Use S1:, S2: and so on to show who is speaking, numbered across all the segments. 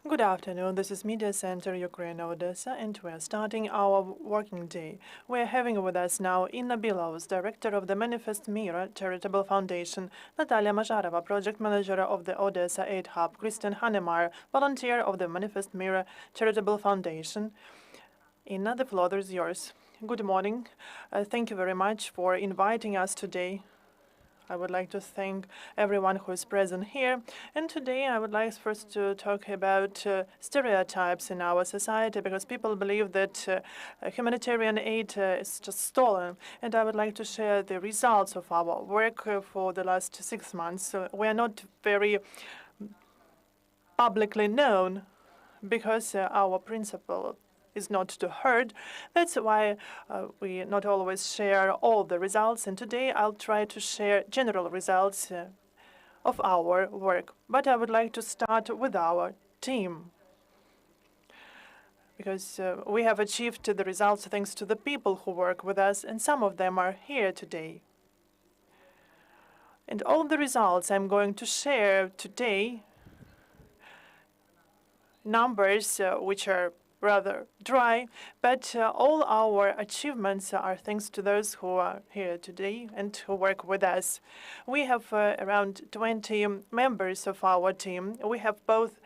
S1: Good afternoon. This is Media Center Ukraine Odesa, and we're starting our working day. We're having with us now Bilous, director of the Manifesto Mira charitable foundation, Natalya Mazharova, project manager of the Odesa Aid Hub, Hannemeyer, volunteer of the Manifesto Mira charitable foundation. Inna, the floor is yours. Good morning. Thank you very much for inviting us today. I would like to thank everyone who is present here. And today I would like first to talk about stereotypes in our society, because people believe that humanitarian aid is just stolen. And I would like to share the results of our work for the last 6 months. We are not very publicly known because our principle is not to hurt. That's why we not always share all the results. And today I'll try to share general results of our work. But I would like to start with our team, because we have achieved the results thanks to the people who work with us, and some of them are here today. And all the results I'm going to share today, numbers which are rather dry, but all our achievements are thanks to those who are here today and who work with us. We have around 20 members of our team. We have both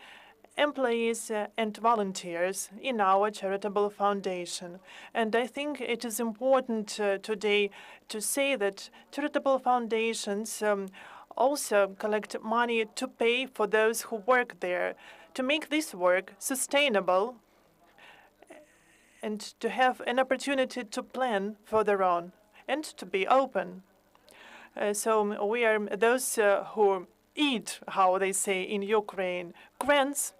S1: employees and volunteers in our charitable foundation. And I think it is important today to say that charitable foundations also collect money to pay for those who work there, to make this work sustainable and to have an opportunity to plan further on and to be open. So we are those who eat, how they say in Ukraine, grants.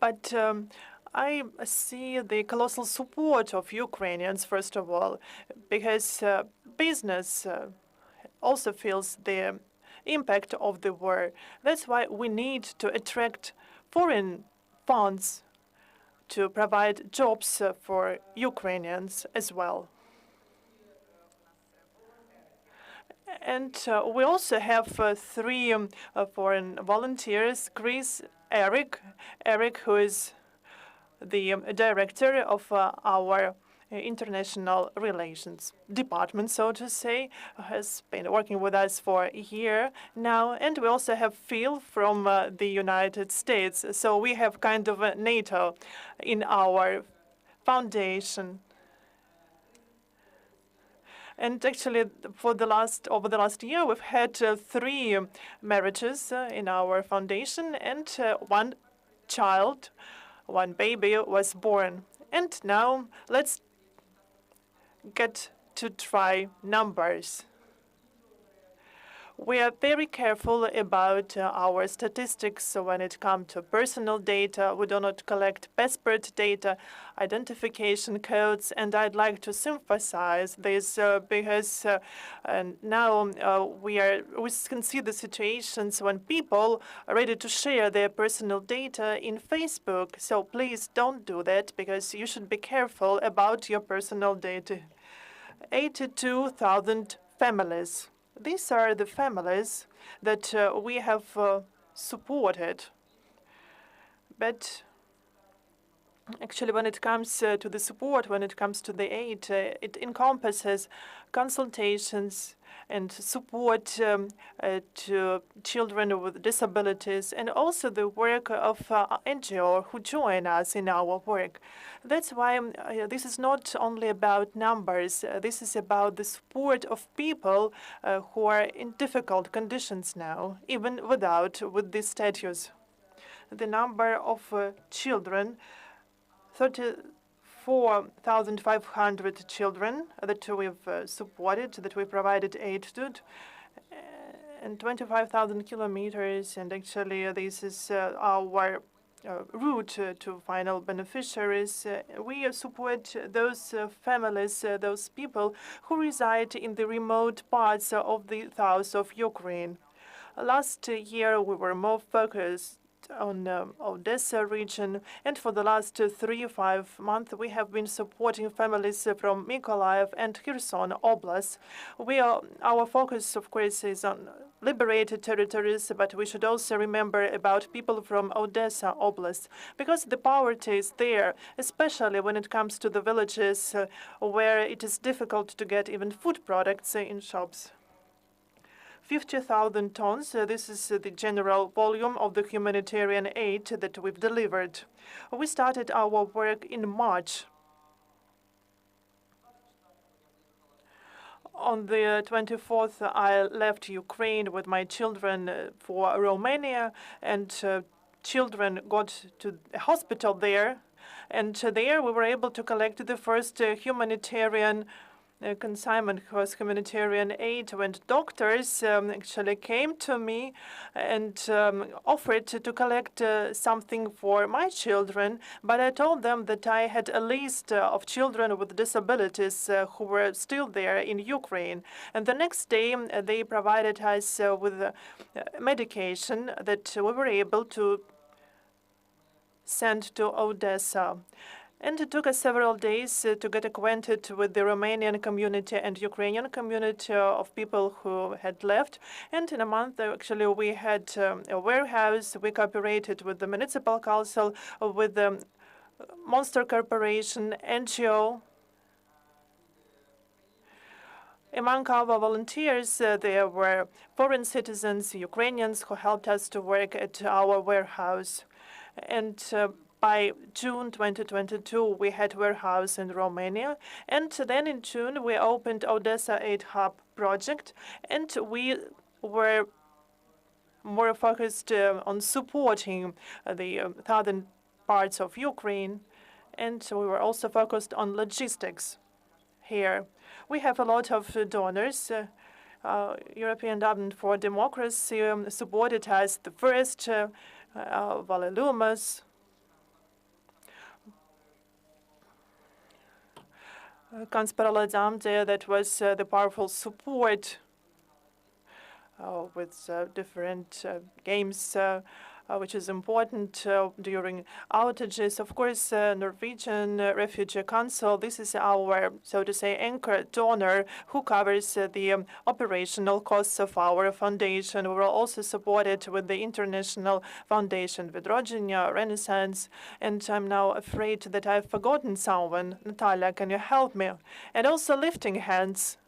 S1: But I see the colossal support of Ukrainians, first of all, because business also feels the impact of the war. That's why we need to attract foreign funds to provide jobs for Ukrainians as well. And we also have 3 foreign volunteers. Eric, who is the director of our international relations department, so to say, has been working with us for a year now. And we also have Phil from the United States. So we have kind of a NATO in our foundation. And actually, over the last year, we've had 3 marriages in our foundation, and 1 child, 1 baby was born. And now let's get to try numbers. We are very careful about our statistics when it comes to personal data. We do not collect passport data, identification codes, and I'd like to emphasize this because now we can see the situations when people are ready to share their personal data in Facebook. So please don't do that, because you should be careful about your personal data. 82,000 families. These are the families that we have supported. But actually, when it comes to the support, when it comes to the aid, it encompasses consultations and support to children with disabilities, and also the work of NGO who join us in our work. That's why this is not only about numbers. This is about the support of people who are in difficult conditions now, even with this status. The number of children, 34,500 children that we've supported, that we provided aid to, and 25,000 kilometers. And actually, this is our route to final beneficiaries. We support those families, those people who reside in the remote parts of the south of Ukraine. Last year, we were more focused on Odessa region, and for the last 3-5 months, we have been supporting families from Mykolaiv and Kherson Oblast. Our focus, of course, is on liberated territories, but we should also remember about people from Odessa Oblast, because the poverty is there, especially when it comes to the villages where it is difficult to get even food products in shops. 50,000 tons. This is the general volume of the humanitarian aid that we've delivered. We started our work in March. On the 24th, I left Ukraine with my children for Romania, and children got to a hospital there. And there we were able to collect the first humanitarian consignment, was humanitarian aid, when doctors actually came to me and offered to collect something for my children. But I told them that I had a list of children with disabilities who were still there in Ukraine. And the next day, they provided us with medication that we were able to send to Odessa. And it took us several days to get acquainted with the Romanian community and Ukrainian community of people who had left. And in a month, actually, we had a warehouse. We cooperated with the municipal council, with the Monster Corporation, NGO. Among our volunteers, there were foreign citizens, Ukrainians, who helped us to work at our warehouse. And by June 2022, we had warehouse in Romania. And then in June, we opened Odesa Aid Hub project. And we were more focused on supporting the southern parts of Ukraine. And we were also focused on logistics here. We have a lot of donors. European Endowment for Democracy supported us the first, Bilous, Conspiroladzamde, that was the powerful support with different games, which is important during outages. Of course, Norwegian Refugee Council, this is our, so to say, anchor donor who covers the operational costs of our foundation. We were also supported with the International Foundation Vedrodjenia, Renaissance, and I'm now afraid that I've forgotten someone. Natalya, can you help me? And also Lifting Hands.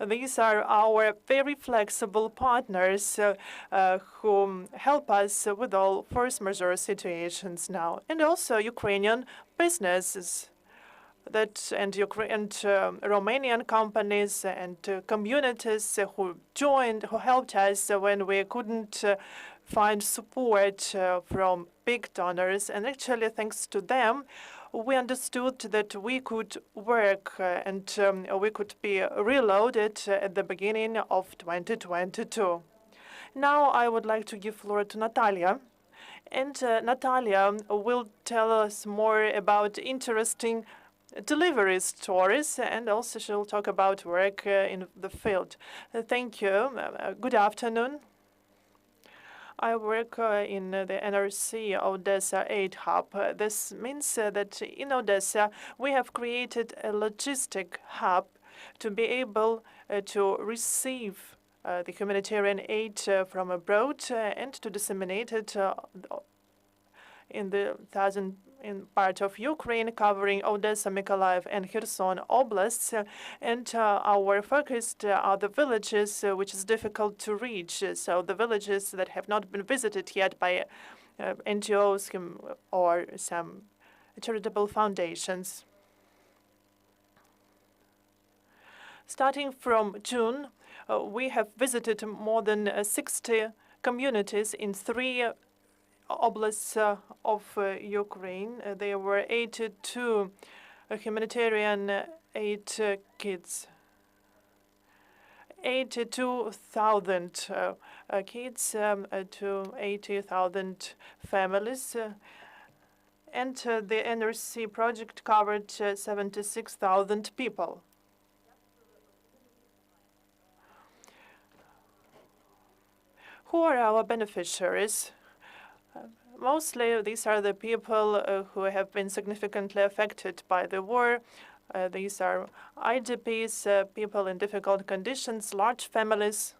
S1: These are our very flexible partners who help us with all force majeure situations now. And also Ukrainian businesses and Romanian companies and communities who helped us when we couldn't find support from big donors. And actually, thanks to them, we understood that we could work and we could be reloaded at the beginning of 2022. Now I would like to give floor to Natalya. And Natalya will tell us more about interesting delivery stories, and also she'll talk about work in the field. Thank you. Good afternoon. I work in the NRC Odesa Aid Hub. This means that in Odessa, we have created a logistic hub to be able to receive the humanitarian aid from abroad and to disseminate it in the part of Ukraine, covering Odessa, Mykolaiv, and Kherson Oblasts. And our focus are the villages which is difficult to reach. So the villages that have not been visited yet by NGOs or some charitable foundations. Starting from June, we have visited more than 60 communities in 3 oblasts of Ukraine. There were 82 humanitarian aid kits. 82,000 kids to 80,000 families. And the NRC project covered 76,000 people. Who are our beneficiaries? Mostly, these are the people who have been significantly affected by the war. These are IDPs, people in difficult conditions, large families.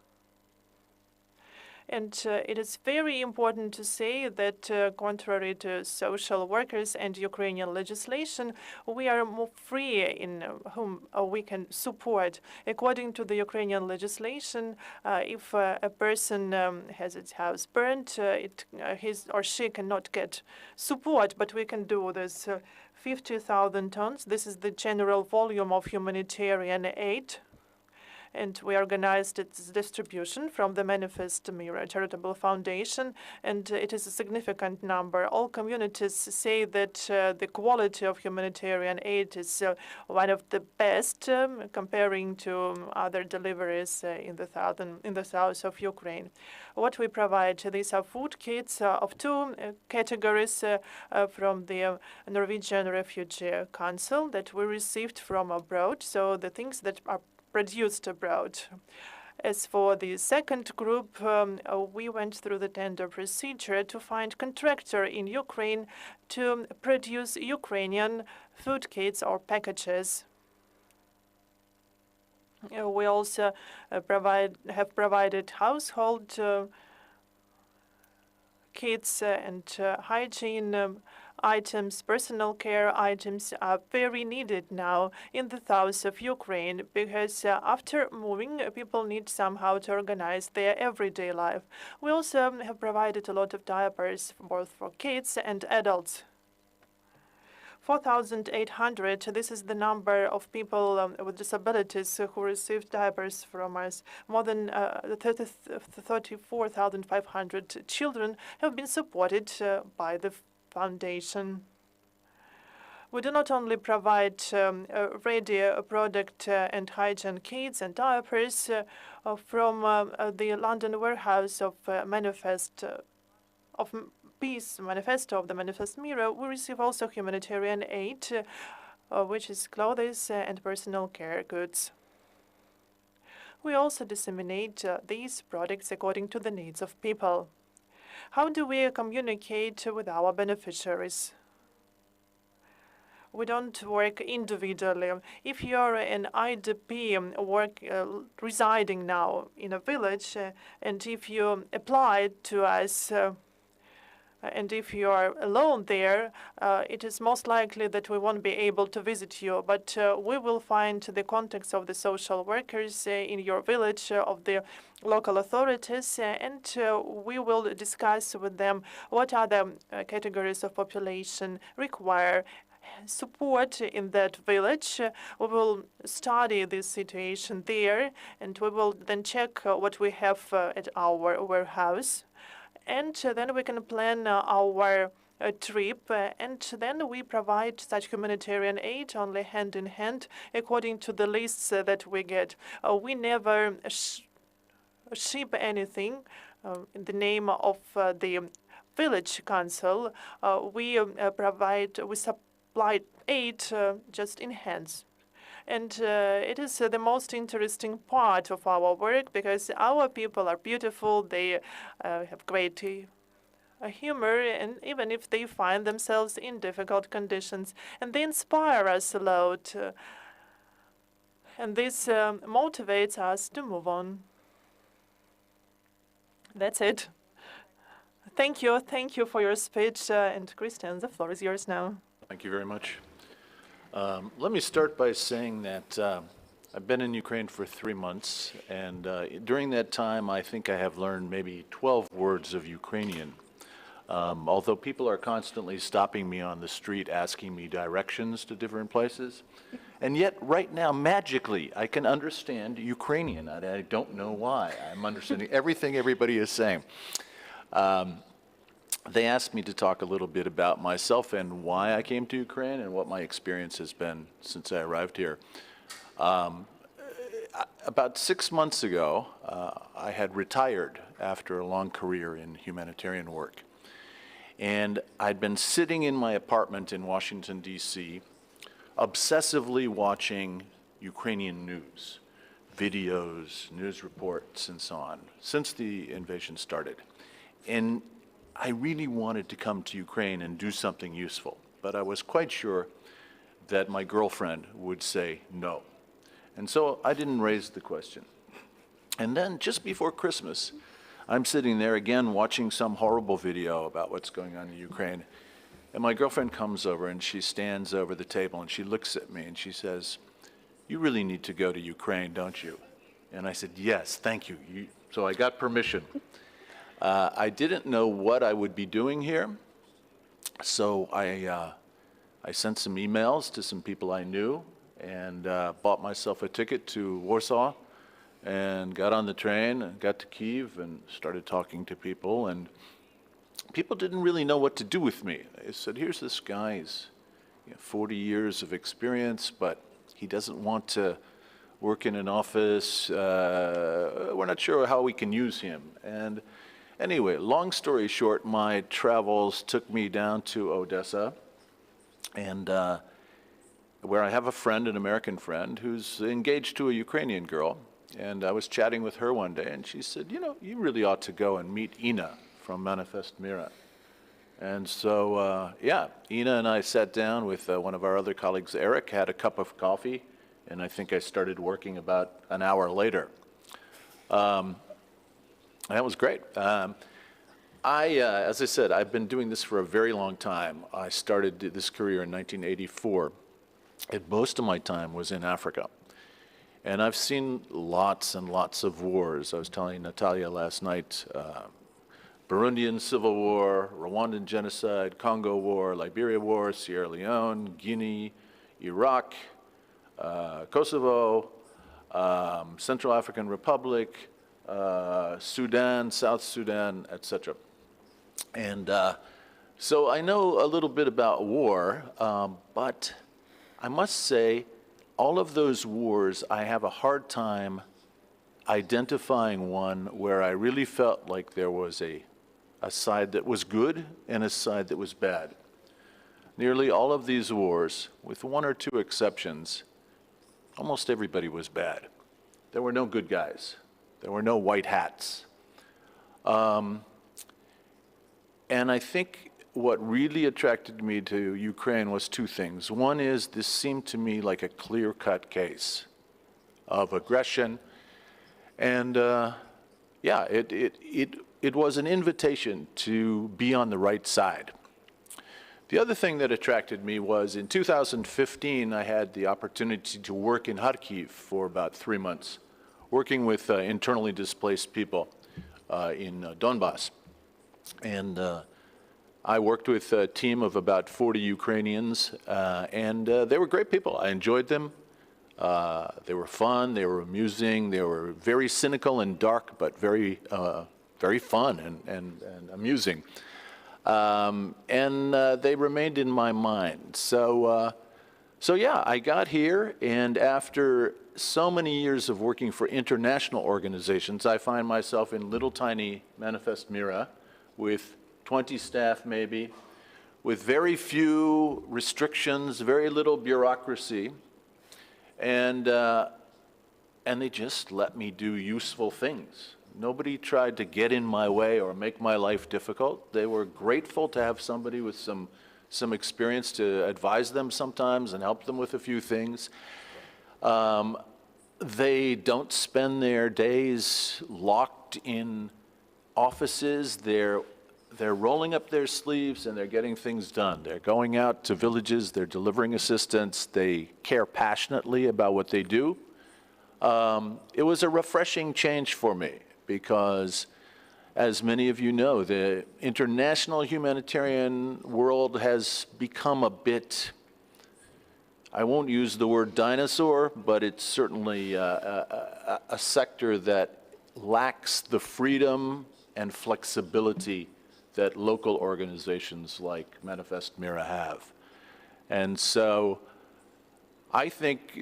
S1: And it is very important to say that, contrary to social workers and Ukrainian legislation, we are more free in whom we can support. According to the Ukrainian legislation, if a person has its house burned, his or she cannot get support, but we can do this. 50,000 tons. This is the general volume of humanitarian aid. And we organized its distribution from the Manifesto Mira charitable foundation, and it is a significant number. All communities say that the quality of humanitarian aid is one of the best comparing to other deliveries in the south of Ukraine. What we provide, these are food kits of two categories from the Norwegian Refugee Council that we received from abroad, so the things that are produced abroad. As for the second group, we went through the tender procedure to find contractor in Ukraine to produce Ukrainian food kits or packages. We also have provided household kits and hygiene items. Personal care items are very needed now in the south of Ukraine because after moving, people need somehow to organize their everyday life. We also have provided a lot of diapers both for kids and adults. 4,800, this is the number of people with disabilities who received diapers from us. More than 34,500 children have been supported by the foundation. We do not only provide ready product and hygiene kits and diapers from the London warehouse of Manifesto of Peace Manifesto of the Manifesto Mira. We receive also humanitarian aid, which is clothes and personal care goods. We also disseminate these products according to the needs of people. How do we communicate with our beneficiaries? We don't work individually. If you're an IDP residing now in a village, and if you apply to us, and if you are alone there, it is most likely that we won't be able to visit you. But we will find the contacts of the social workers in your village, of the local authorities, and we will discuss with them what other categories of population require support in that village. We will study this situation there, and we will then check what we have at our warehouse. And then we can plan our trip, and then we provide such humanitarian aid only hand in hand according to the lists that we get. We never ship anything in the name of the village council. We supply aid just in hands. And it is the most interesting part of our work because our people are beautiful, they have great humor, and even if they find themselves in difficult conditions, and they inspire us a lot. And this motivates us to move on. That's it. Thank you for your speech, and Christian, the floor is yours now.
S2: Thank you very much. Let me start by saying that I've been in Ukraine for 3 months, and during that time, I think I have learned maybe 12 words of Ukrainian. Although people are constantly stopping me on the street, asking me directions to different places, and yet right now, magically, I can understand Ukrainian. I don't know why. I'm understanding everything everybody is saying. They asked me to talk a little bit about myself and why I came to Ukraine and what my experience has been since I arrived here. About 6 months ago, I had retired after a long career in humanitarian work. And I'd been sitting in my apartment in Washington, D.C., obsessively watching Ukrainian news. videos, news reports, and so on, since the invasion started. And I really wanted to come to Ukraine and do something useful, but I was quite sure that my girlfriend would say no. And so I didn't raise the question. And then just before Christmas, I'm sitting there again watching some horrible video about what's going on in Ukraine. And my girlfriend comes over and she stands over the table and she looks at me and she says, "You really need to go to Ukraine, don't you?" And I said, "Yes, thank you." So I got permission. I didn't know what I would be doing here. So I sent some emails to some people I knew and bought myself a ticket to Warsaw and got on the train and got to Kyiv and started talking to people. And people didn't really know what to do with me. They said, "Here's this guy, he's 40 years of experience, but he doesn't want to work in an office. We're not sure how we can use him." And anyway, long story short, my travels took me down to Odessa, and where I have a friend, an American friend, who's engaged to a Ukrainian girl. And I was chatting with her one day, and she said, "You really ought to go and meet Ina from Manifesto Mira." And so, Ina and I sat down with one of our other colleagues, Eric, had a cup of coffee, and I think I started working about an hour later. That was great. As I said, I've been doing this for a very long time. I started this career in 1984, and most of my time was in Africa. And I've seen lots and lots of wars. I was telling Natalya last night, Burundian Civil War, Rwandan genocide, Congo War, Liberia War, Sierra Leone, Guinea, Iraq, Kosovo, Central African Republic, Sudan, South Sudan, etc. And so I know a little bit about war, but I must say, all of those wars, I have a hard time identifying one where I really felt like there was a side that was good and a side that was bad. Nearly all of these wars, with one or two exceptions, almost everybody was bad. There were no good guys. There were no white hats. And I think what really attracted me to Ukraine was two things. One is this seemed to me like a clear-cut case of aggression. And it was an invitation to be on the right side. The other thing that attracted me was in 2015, I had the opportunity to work in Kharkiv for about 3 months, working with internally displaced people in Donbass. And I worked with a team of about 40 Ukrainians, and they were great people. I enjoyed them. They were fun, they were amusing, they were very cynical and dark, but very fun and amusing. And they remained in my mind. So yeah, I got here, and after so many years of working for international organizations, I find myself in little tiny Manifesto Mira with 20 staff maybe, with very few restrictions, very little bureaucracy, and they just let me do useful things. Nobody tried to get in my way or make my life difficult. They were grateful to have somebody with some experience to advise them sometimes and help them with a few things. They don't spend their days locked in offices. They're rolling up their sleeves and they're getting things done. They're going out to villages, they're delivering assistance, they care passionately about what they do. It was a refreshing change for me because, as many of you know, the international humanitarian world has become a bit, I won't use the word dinosaur, but it's certainly a sector that lacks the freedom and flexibility that local organizations like Manifesto Mira have. And so I think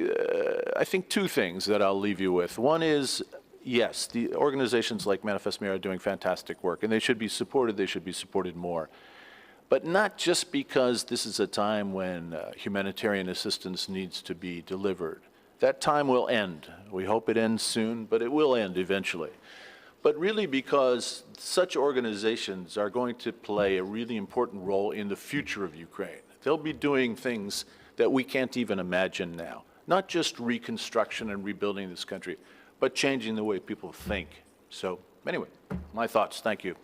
S2: two things that I'll leave you with. One is, yes, the organizations like Manifesto Mira are doing fantastic work, and they should be supported more. But not just because this is a time when humanitarian assistance needs to be delivered. That time will end. We hope it ends soon, but it will end eventually. But really because such organizations are going to play a really important role in the future of Ukraine. They'll be doing things that we can't even imagine now. Not just reconstruction and rebuilding this country, but changing the way people think. So anyway, my thoughts. Thank you.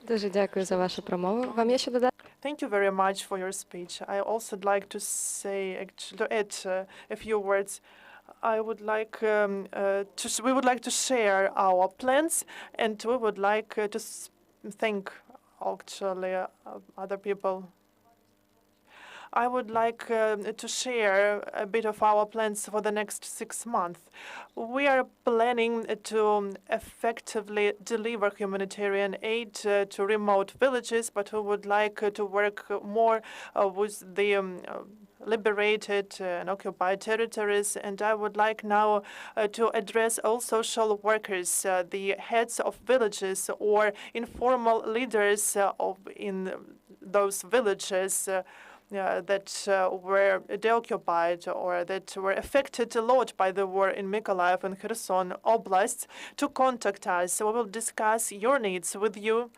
S3: Дуже дякую за вашу промову. Вам є що додати?
S1: Thank you very much for your speech. I also would like to say, to add a few words. I would like we would like to share our plans, and we would like to thank actually other people. I would like to share a bit of our plans for the next 6 months. We are planning to effectively deliver humanitarian aid to remote villages, but we would like to work more with the liberated and occupied territories. And I would like now to address all social workers, the heads of villages or informal leaders in those villages that were deoccupied or that were affected a lot by the war in Mykolaiv and Kherson oblasts to contact us. We will discuss your needs with you,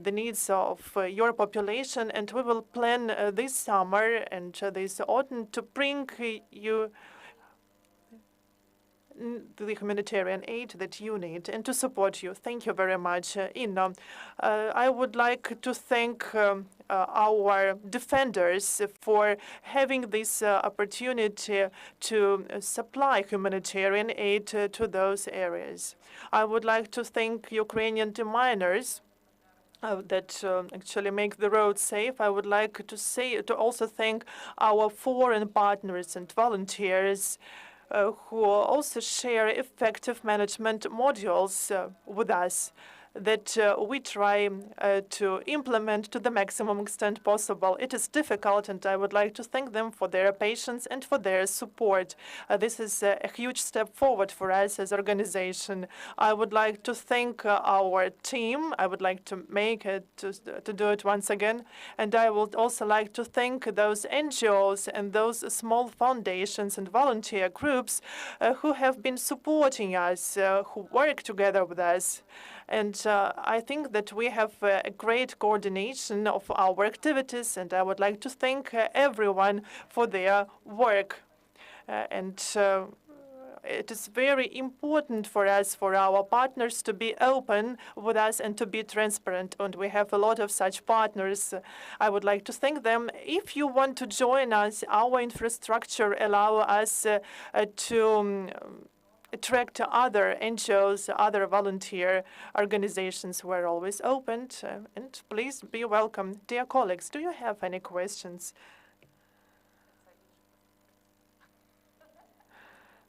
S1: the needs of your population, and we will plan this summer and this autumn to bring you the humanitarian aid that you need and to support you. Thank you very much, Inna. I would like to thank our defenders for having this opportunity to supply humanitarian aid to those areas. I would like to thank Ukrainian deminers that actually make the road safe. I would like to also thank our foreign partners and volunteers who also share effective management modules with us that we try to implement to the maximum extent possible. It is difficult, and I would like to thank them for their patience and for their support. This is a huge step forward for us as an organization. I would like to thank our team. I would like to make it to do it once again. And I would also like to thank those NGOs and those small foundations and volunteer groups who have been supporting us, who work together with us. And I think that we have a great coordination of our activities, and I would like to thank everyone for their work. It is very important for us, for our partners, to be open with us and to be transparent. And we have a lot of such partners. I would like to thank them. If you want to join us, our infrastructure allows us to attract other NGOs, other volunteer organizations who are always open. And please be welcome. Dear colleagues, do you have any questions?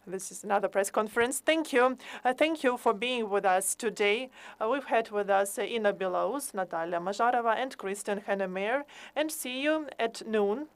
S1: This is another press conference. Thank you. Thank you for being with us today. We've had with us Bilous, Natalya Mazharova, and Hannemeyer. And see you at noon